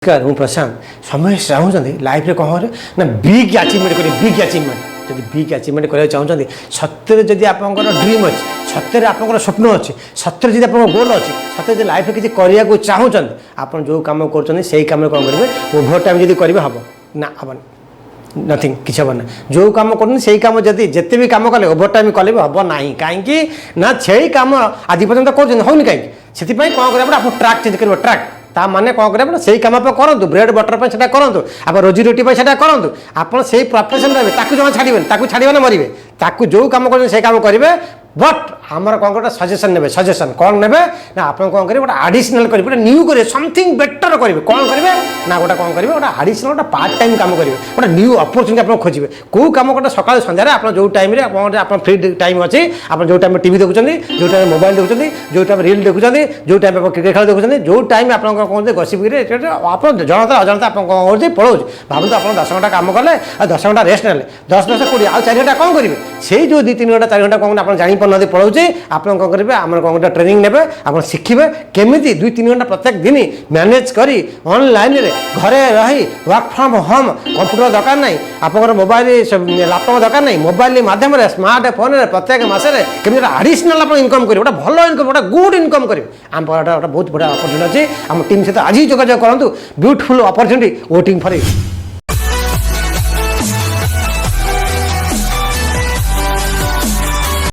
नमस्कार हूँ प्रशांत समय चाहते लाइफ रे कौन ना बिग अचिवमेंट करें बिग अचिवमेंट जब बिग अचिवमेंट करने चाहते सत्य जब आप ड्रीम अच्छे सत्य आप स्वप्न अच्छे सत्य जब आप गोल अच्छे सत्य लाइफ में किसी करने चाहते आप जो कम कर कम कौन करेंगे ओभर टाइम जब करेंगे हम ना हम नथिंग किसी हम ना जो कम कर कम जब जिते भी कम कले ओभर टाइम कले भी हम ना कहीं ना से कम आज पर्यटन कर होनी कहीं से कौन करें आप ट्रैक चेंज कर ट्रैक ता माने कौन करें से कम आप करूँ ब्रेड बटर से करूँ आप रोजी रोटी से करूँ आप प्रोफेशन रहे जमा छाड़े छाड़े ना मरवे ताकू जो कम कर से कम करेंगे बट आमर कौन गोटे सजेसन ने सजेसन कौन ने ना आप कौन करेंगे गोटे आडिशनल करेंगे न्यू करेंगे समथिंग बेटर करेंगे कौन करेंगे ना गोटे कौन करेंगे गोटे आडिशनल गोटे पार्ट टाइम काम करेंगे गोटे न्यू अपरचुनिटी आप खोजे कौ कम गोटे सका सन्धार आप जो टाइम आप फ्री टाइम अच्छे आप जो टाइम टीवी देखुं जो टाइम मोबाइल देखुं जो टाइम रिल देखुं जो टाइम आप क्रिकेट खेल देखुं जो टाइम आप कौन गसिपिक आप जनता अजनता आप कौन कर पड़ो भावतु आप 10 घंटा काम कले 10 घंटा रेस्ट ना 10 20 आ 4 घंटा कौन करेंगे से जो 2-3 घंटा 4 घंटा कौन आप जापर पढ़ाऊे आप कौन करेंगे आम कौन गोटे ट्रेनिंग ने आप शिखे केमी 2-3 घंटा प्रत्येक दिन मैनेज कर ऑनलाइन रे घरे रही वर्क फ्रॉम होम कंप्यूटर दरकार नहीं आप मोबाइल लैपटॉप दरकार नहीं मोबाइल माध्यम स्मार्ट फोन प्रत्येक मसरे केमी आडिशनल आप इनकम करेंगे गोटे भल इनकम गोटे गुड इनकम करेंगे आम गोटे बहुत बढ़िया अपरचुनिटी अच्छी आम टीम सहित आज ही जोगाजोग करूँ beautiful opportunity voting for you.